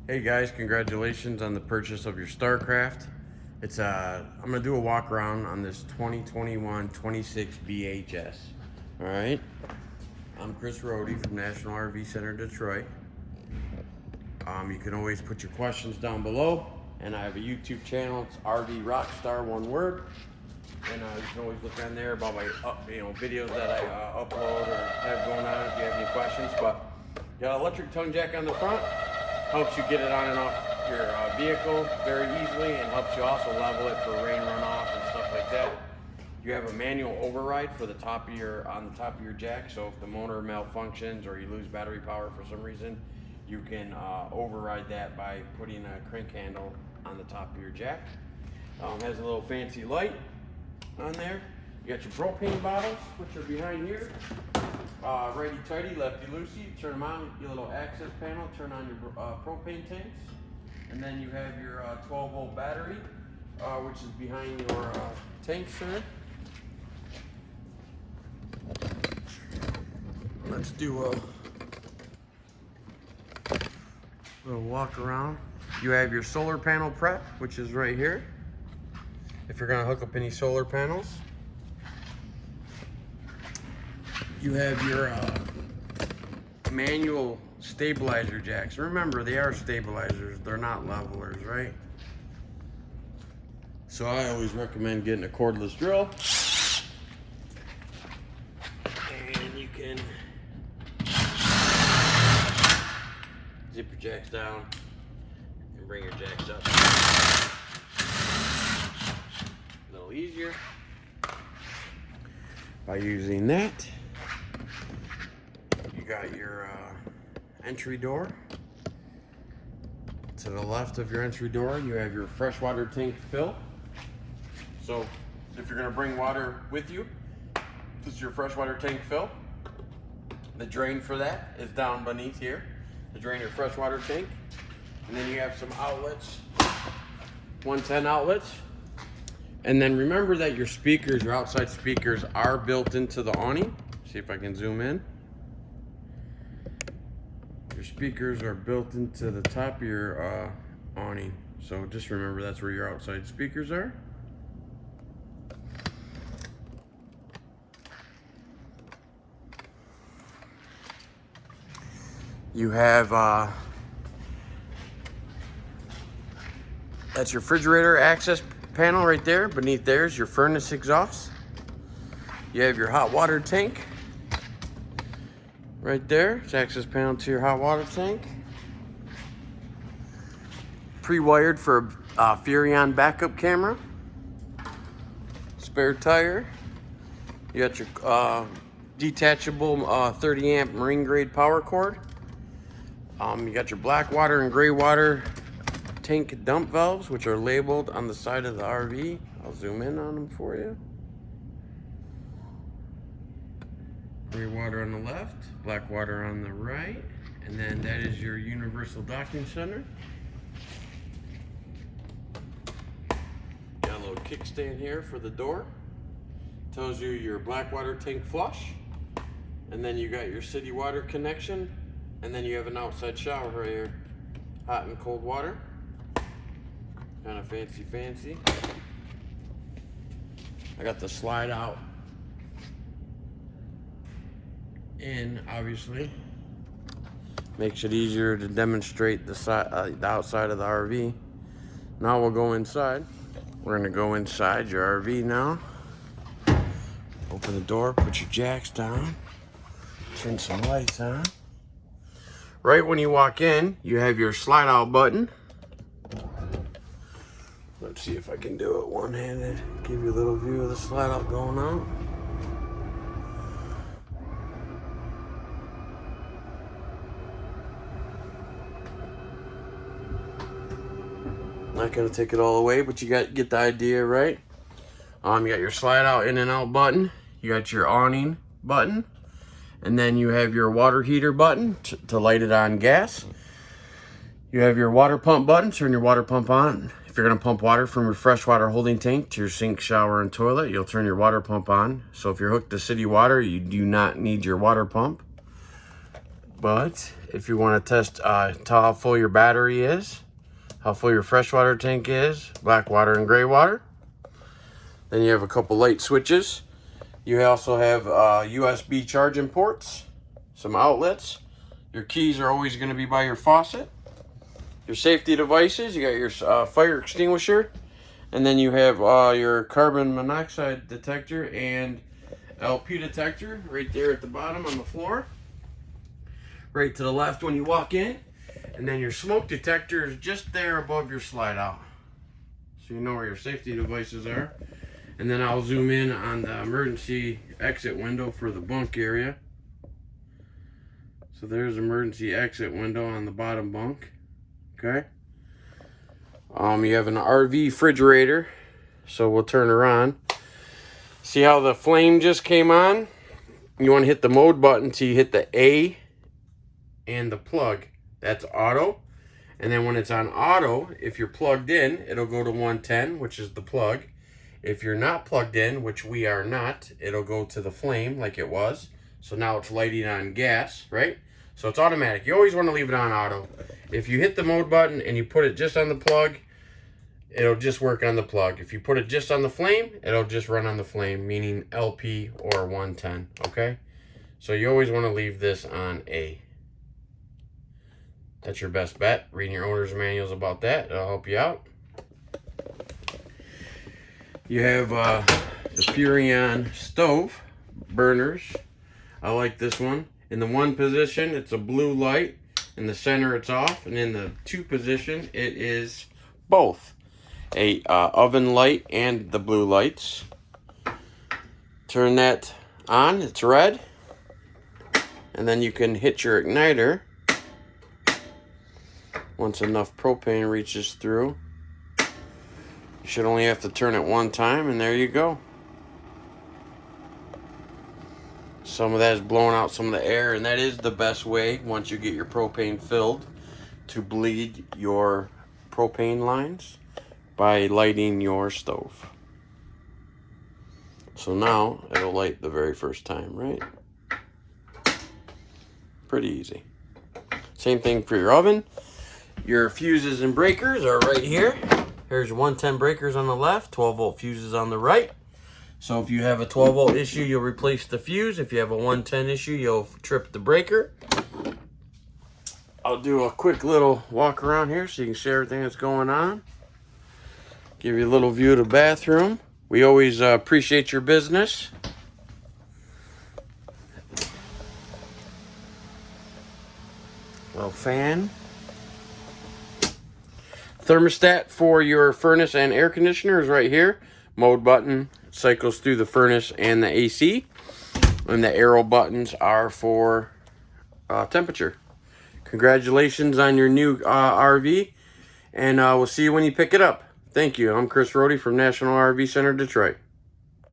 Hey guys, congratulations on the purchase of your StarCraft. I'm gonna do a walk around on this 2021 26 BHS. All right, I'm Chris Rohde from National RV Center Detroit. You can always put your questions down below, and I have a YouTube channel. It's RV Rockstar, one word. And you can always look on there about my videos that I upload or have going on if you have any questions. But got an electric tongue jack on the front. Helps you get it on and off your vehicle very easily, and helps you also level it for rain runoff and stuff like that. You have a manual override for the top of your jack, so if the motor malfunctions or you lose battery power for some reason, you can override that by putting a crank handle on the top of your jack. Has a little fancy light on there. You got your propane bottles, which are behind here. Righty tighty, lefty loosey. Turn them on, your little access panel. Turn on your propane tanks, and then you have your 12-volt battery, which is behind your tanks there. Let's do a little walk around. You have your solar panel prep, which is right here. If you're gonna hook up any solar panels. You have your manual stabilizer jacks. Remember, they are stabilizers, they're not levelers, right? So I always recommend getting a cordless drill. And you can zip your jacks down and bring your jacks up. A little easier by using that. You got your entry door. To the left of your entry door, you have your freshwater tank fill. So if you're gonna bring water with you, this is your freshwater tank fill. The drain for that is down beneath here to drain your freshwater tank. And then you have some outlets, 110 outlets. And then remember that your speakers, your outside speakers, are built into the awning. See if I can zoom in. Your speakers are built into the top of your awning. So just remember that's where your outside speakers are. You have, that's your refrigerator access panel right there. Beneath there is your furnace exhaust. You have your hot water tank. Right there, it's access panel to your hot water tank. Pre-wired for a Furrion backup camera. Spare tire. You got your detachable 30 amp marine grade power cord. You got your black water and gray water tank dump valves, which are labeled on the side of the RV. I'll zoom in on them for you. Gray water on the left, black water on the right, and then that is your universal docking center. Got a little kickstand here for the door. Tells you your black water tank flush, and then you got your city water connection, and then you have an outside shower right here, hot and cold water. Kind of fancy. I got the slide out in, obviously. Makes it easier to demonstrate the outside of the RV. Now we'll go inside. We're gonna go inside your RV now. Open the door, put your jacks down, turn some lights on. Right when you walk in, you have your slide out button. Let's see if I can do it one-handed. Give you a little view of the slide out going on. Not gonna take it all away, but you get the idea, right? You got your slide out in and out button. You got your awning button. And then you have your water heater button to light it on gas. You have your water pump button, turn your water pump on. If you're gonna pump water from your freshwater holding tank to your sink, shower, and toilet, you'll turn your water pump on. So if you're hooked to city water, you do not need your water pump. But if you want to test how full your battery is, how full your freshwater tank is, black water and gray water. Then you have a couple light switches. You also have USB charging ports, some outlets. Your keys are always going to be by your faucet. Your safety devices, you got your fire extinguisher, and then you have your carbon monoxide detector and LP detector right there at the bottom on the floor. Right to the left when you walk in. And then your smoke detector is just there above your slide out. So you know where your safety devices are. And then I'll zoom in on the emergency exit window for the bunk area. So there's emergency exit window on the bottom bunk. Okay. You have an RV refrigerator. So we'll turn her on. See how the flame just came on? You want to hit the mode button till you hit the A and the plug. That's auto. And then when it's on auto, if you're plugged in, it'll go to 110, which is the plug. If you're not plugged in, which we are not, it'll go to the flame like it was. So now it's lighting on gas, right? So it's automatic. You always want to leave it on auto. If you hit the mode button and you put it just on the plug, it'll just work on the plug. If you put it just on the flame, it'll just run on the flame, meaning LP or 110, okay? So you always want to leave this on A. That's your best bet. Reading your owner's manuals about that. It'll help you out. You have the Furrion stove burners. I like this one. In the 1 position, it's a blue light. In the center, it's off. And in the 2 position, it is both. A oven light and the blue lights. Turn that on. It's red. And then you can hit your igniter once enough propane reaches through. You should only have to turn it 1 time, and there you go. Some of that is blowing out some of the air, and that is the best way, once you get your propane filled, to bleed your propane lines by lighting your stove. So now it'll light the very first time, right? Pretty easy. Same thing for your oven. Your fuses and breakers are right here. Here's your 110 breakers on the left, 12-volt fuses on the right. So if you have a 12-volt issue, you'll replace the fuse. If you have a 110 issue, you'll trip the breaker. I'll do a quick little walk around here so you can see everything that's going on. Give you a little view of the bathroom. We always appreciate your business. Little fan. Thermostat for your furnace and air conditioner is right here. Mode button cycles through the furnace and the AC. And the arrow buttons are for temperature. Congratulations on your new RV. And we'll see you when you pick it up. Thank you. I'm Chris Rohde from National RV Center, Detroit.